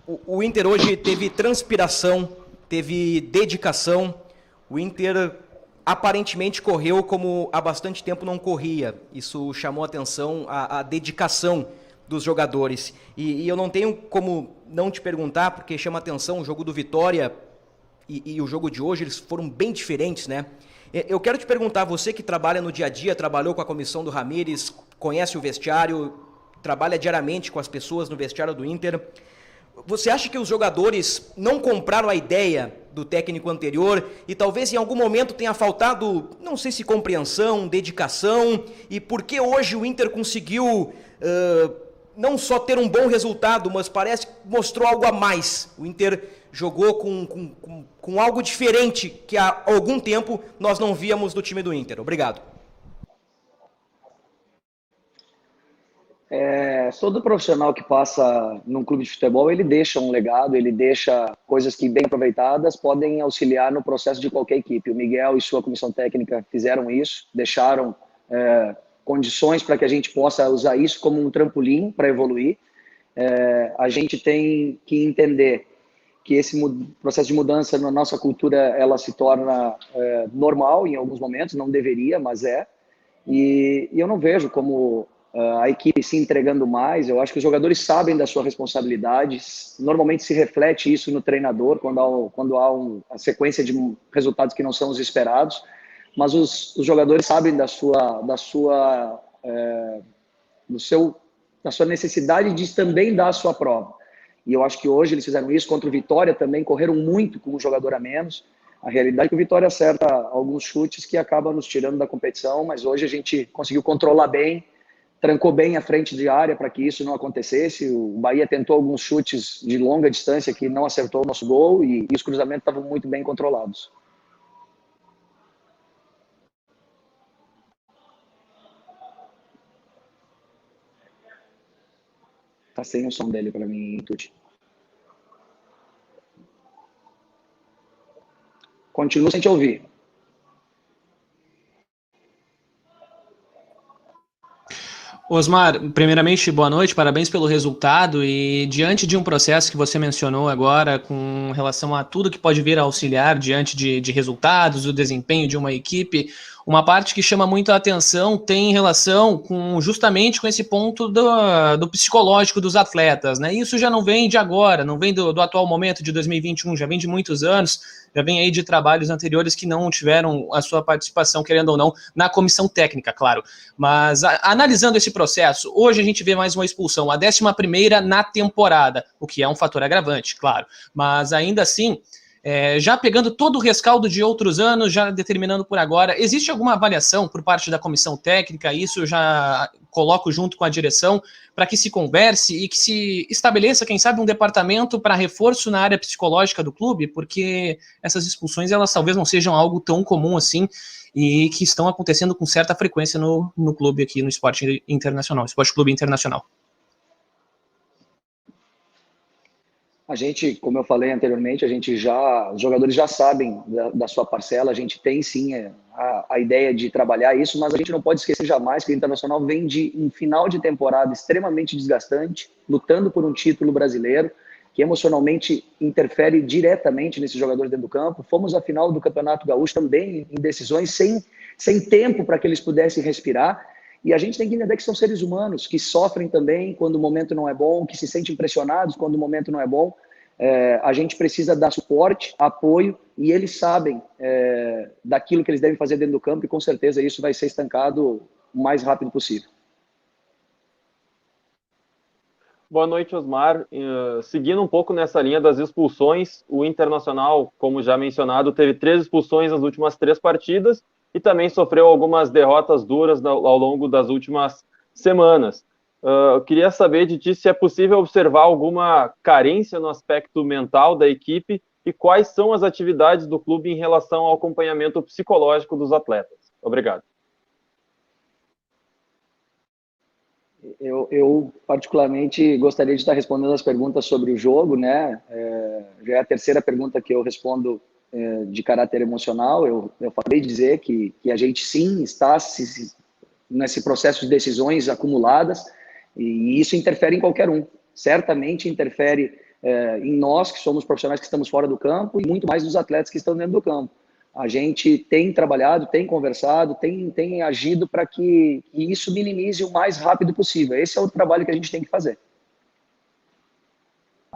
O Inter hoje teve transpiração, teve dedicação. O Inter aparentemente correu como há bastante tempo não corria. Isso chamou atenção, a dedicação dos jogadores. E eu não tenho como não te perguntar, porque chama atenção o jogo do Vitória e o jogo de hoje, eles foram bem diferentes, né? Eu quero te perguntar, você que trabalha no dia a dia, trabalhou com a comissão do Ramires, conhece o vestiário, trabalha diariamente com as pessoas no vestiário do Inter, você acha que os jogadores não compraram a ideia do técnico anterior e talvez em algum momento tenha faltado, não sei se compreensão, dedicação, e por que hoje o Inter conseguiu não só ter um bom resultado, mas parece que mostrou algo a mais? O Inter jogou com algo diferente que há algum tempo nós não víamos do time do Inter. Obrigado. Todo profissional que passa num clube de futebol, ele deixa um legado, ele deixa coisas que, bem aproveitadas, podem auxiliar no processo de qualquer equipe. O Miguel e sua comissão técnica fizeram isso, deixaram condições para que a gente possa usar isso como um trampolim para evoluir. A gente tem que entender que esse processo de mudança na nossa cultura, ela se torna normal em alguns momentos, não deveria, mas é. E eu não vejo como a equipe se entregando mais. Eu acho que os jogadores sabem da sua responsabilidade. Normalmente se reflete isso no treinador, quando há a sequência de resultados que não são os esperados. Mas os jogadores sabem da sua necessidade de também dar a sua prova. E eu acho que hoje eles fizeram isso contra o Vitória também, correram muito com um jogador a menos. A realidade é que o Vitória acerta alguns chutes que acabam nos tirando da competição, mas hoje a gente conseguiu controlar bem, trancou bem a frente de área para que isso não acontecesse. O Bahia tentou alguns chutes de longa distância que não acertou o nosso gol e os cruzamentos estavam muito bem controlados. Tá sem o som dele para mim, Tuti. Continuo sem te ouvir. Osmar, primeiramente, boa noite, parabéns pelo resultado. E diante de um processo que você mencionou agora, com relação a tudo que pode vir a auxiliar diante de resultados, do desempenho de uma equipe, uma parte que chama muito a atenção tem relação justamente com esse ponto do psicológico dos atletas, né? Isso já não vem de agora, não vem do atual momento de 2021, já vem de muitos anos, já vem aí de trabalhos anteriores que não tiveram a sua participação, querendo ou não, na comissão técnica, claro. Mas analisando esse processo, hoje a gente vê mais uma expulsão, a 11ª na temporada, o que é um fator agravante, claro. Mas ainda assim, já pegando todo o rescaldo de outros anos, já determinando por agora, existe alguma avaliação por parte da comissão técnica? Isso eu já coloco junto com a direção, para que se converse e que se estabeleça, quem sabe, um departamento para reforço na área psicológica do clube, porque essas expulsões, elas talvez não sejam algo tão comum assim, e que estão acontecendo com certa frequência no clube aqui, no Esporte Internacional, Esporte Clube Internacional. A gente, como eu falei anteriormente, os jogadores já sabem da sua parcela, a gente tem sim a ideia de trabalhar isso, mas a gente não pode esquecer jamais que o Internacional vem de um final de temporada extremamente desgastante, lutando por um título brasileiro, que emocionalmente interfere diretamente nesses jogadores dentro do campo. Fomos à final do Campeonato Gaúcho também em decisões sem tempo para que eles pudessem respirar. E a gente tem que entender que são seres humanos que sofrem também quando o momento não é bom, que se sentem pressionados quando o momento não é bom. A gente precisa dar suporte, apoio, e eles sabem daquilo que eles devem fazer dentro do campo, e com certeza isso vai ser estancado o mais rápido possível. Boa noite, Osmar. Seguindo um pouco nessa linha das expulsões, o Internacional, como já mencionado, teve 3 expulsões nas últimas 3 partidas e também sofreu algumas derrotas duras ao longo das últimas semanas. Eu queria saber de ti se é possível observar alguma carência no aspecto mental da equipe e quais são as atividades do clube em relação ao acompanhamento psicológico dos atletas. Obrigado. Eu particularmente gostaria de estar respondendo as perguntas sobre o jogo, né? Já é a 3ª pergunta que eu respondo de caráter emocional. Eu acabei de dizer que a gente sim está nesse processo de decisões acumuladas, e isso interfere em qualquer um. Certamente interfere em nós, que somos profissionais que estamos fora do campo, e muito mais nos atletas que estão dentro do campo. A gente tem trabalhado, tem conversado, tem agido para que isso minimize o mais rápido possível. Esse é o trabalho que a gente tem que fazer.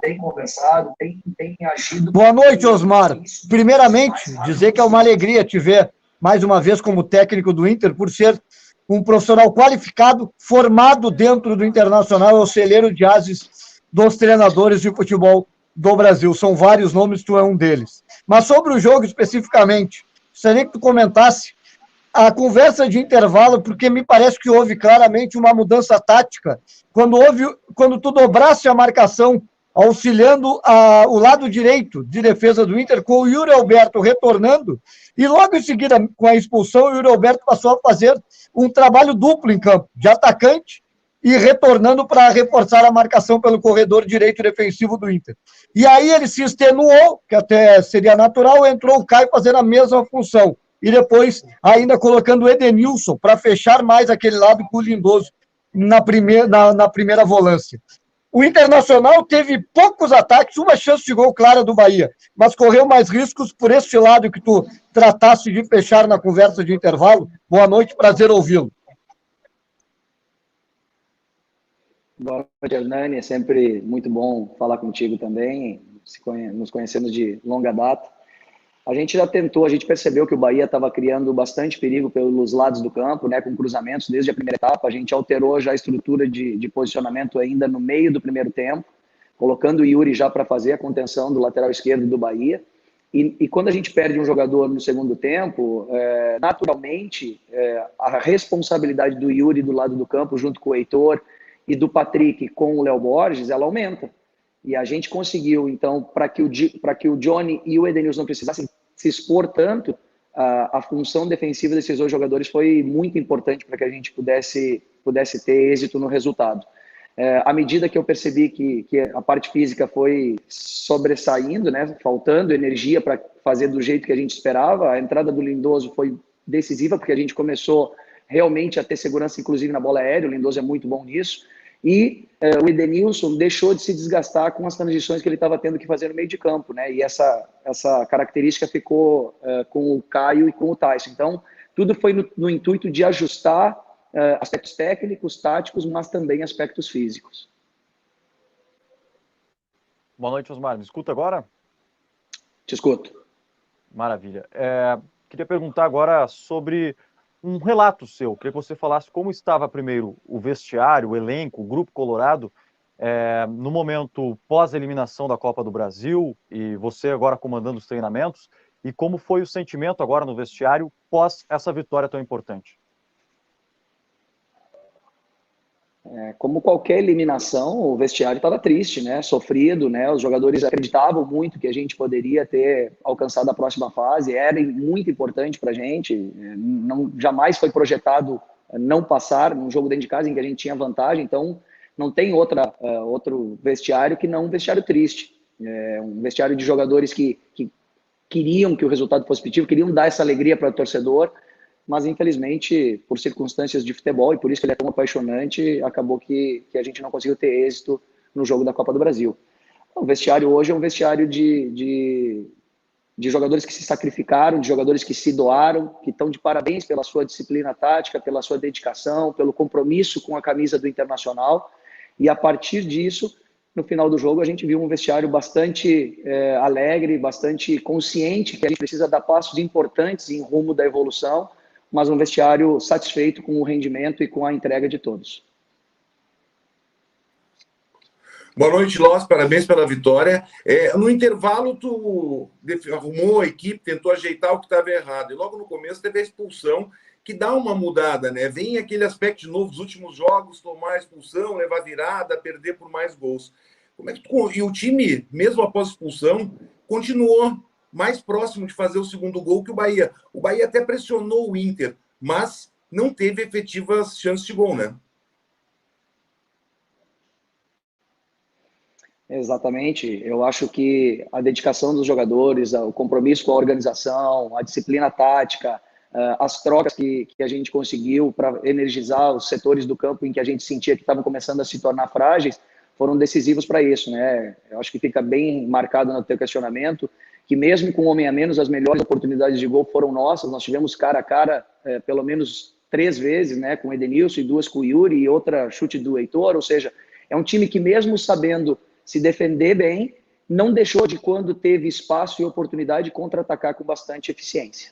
Tem conversado, tem agido. Boa noite, Osmar. Primeiramente, dizer que é uma alegria te ver mais uma vez como técnico do Inter, por ser um profissional qualificado, formado dentro do Internacional, é o celeiro de ases dos treinadores de futebol do Brasil. São vários nomes, tu é um deles. Mas sobre o jogo especificamente, gostaria que tu comentasse a conversa de intervalo, porque me parece que houve claramente uma mudança tática, quando tu dobrasse a marcação, auxiliando o lado direito de defesa do Inter, com o Yuri Alberto retornando, e logo em seguida, com a expulsão, o Yuri Alberto passou a fazer um trabalho duplo em campo, de atacante e retornando para reforçar a marcação pelo corredor direito defensivo do Inter. E aí ele se extenuou, que até seria natural, entrou o Caio fazendo a mesma função. E depois ainda colocando o Edenilson para fechar mais aquele lado com o Lindoso na primeira volância. O Internacional teve poucos ataques, uma chance de gol clara do Bahia, mas correu mais riscos por esse lado que tu tratasse de fechar na conversa de intervalo. Boa noite, prazer ouvi-lo. Boa noite, Hernani. É sempre muito bom falar contigo também. Nos conhecemos de longa data. A gente já tentou, a gente percebeu que o Bahia estava criando bastante perigo pelos lados do campo, né, com cruzamentos desde a primeira etapa. A gente alterou já a estrutura de posicionamento ainda no meio do primeiro tempo, colocando o Yuri já para fazer a contenção do lateral esquerdo do Bahia. E quando a gente perde um jogador no segundo tempo, naturalmente, a responsabilidade do Yuri do lado do campo, junto com o Heitor, e do Patrick com o Léo Borges, ela aumenta. E a gente conseguiu, então, para que o Johnny e o Edenilson não precisassem se expor tanto, a função defensiva desses dois jogadores foi muito importante para que a gente pudesse ter êxito no resultado. À medida que eu percebi que a parte física foi sobressaindo, né, faltando energia para fazer do jeito que a gente esperava, a entrada do Lindoso foi decisiva, porque a gente começou realmente a ter segurança, inclusive na bola aérea. O Lindoso é muito bom nisso. E o Edenilson deixou de se desgastar com as transições que ele estava tendo que fazer no meio de campo, né? E essa característica ficou com o Caio e com o Tyson. Então, tudo foi no intuito de ajustar aspectos técnicos, táticos, mas também aspectos físicos. Boa noite, Osmar. Me escuta agora? Te escuto. Maravilha. Queria perguntar agora sobre um relato seu. Queria que você falasse como estava primeiro o vestiário, o elenco, o Grupo Colorado, no momento pós-eliminação da Copa do Brasil, e você agora comandando os treinamentos, e como foi o sentimento agora no vestiário pós essa vitória tão importante. Como qualquer eliminação, o vestiário estava triste, né? Sofrido, né? Os jogadores acreditavam muito que a gente poderia ter alcançado a próxima fase, era muito importante para a gente, jamais foi projetado não passar num jogo dentro de casa em que a gente tinha vantagem, então não tem outro vestiário que não um vestiário triste, um vestiário de jogadores que queriam que o resultado fosse positivo, queriam dar essa alegria para o torcedor, mas infelizmente, por circunstâncias de futebol, e por isso que ele é tão apaixonante, acabou que a gente não conseguiu ter êxito no jogo da Copa do Brasil. O vestiário hoje é um vestiário de jogadores que se sacrificaram, de jogadores que se doaram, que estão de parabéns pela sua disciplina tática, pela sua dedicação, pelo compromisso com a camisa do Internacional, e a partir disso, no final do jogo, a gente viu um vestiário bastante alegre, bastante consciente que a gente precisa dar passos importantes em rumo da evolução, mas um vestiário satisfeito com o rendimento e com a entrega de todos. Boa noite, Loss, parabéns pela vitória. No intervalo, tu arrumou a equipe, tentou ajeitar o que estava errado, e logo no começo teve a expulsão, que dá uma mudada, né? Vem aquele aspecto de novo dos últimos jogos, tomar a expulsão, levar virada, perder por mais gols. E o time, mesmo após a expulsão, continuou mais próximo de fazer o segundo gol que o Bahia. O Bahia até pressionou o Inter, mas não teve efetivas chances de gol, né? Exatamente. Eu acho que a dedicação dos jogadores, o compromisso com a organização, a disciplina tática, as trocas que a gente conseguiu para energizar os setores do campo em que a gente sentia que estavam começando a se tornar frágeis, foram decisivos para isso, né? Eu acho que fica bem marcado no teu questionamento que mesmo com um homem a menos, as melhores oportunidades de gol foram nossas. Nós tivemos cara a cara pelo menos 3 vezes, né, com o Edenilson e 2 com o Yuri e outra chute do Heitor. Ou seja, é um time que mesmo sabendo se defender bem, não deixou de, quando teve espaço e oportunidade, contra-atacar com bastante eficiência.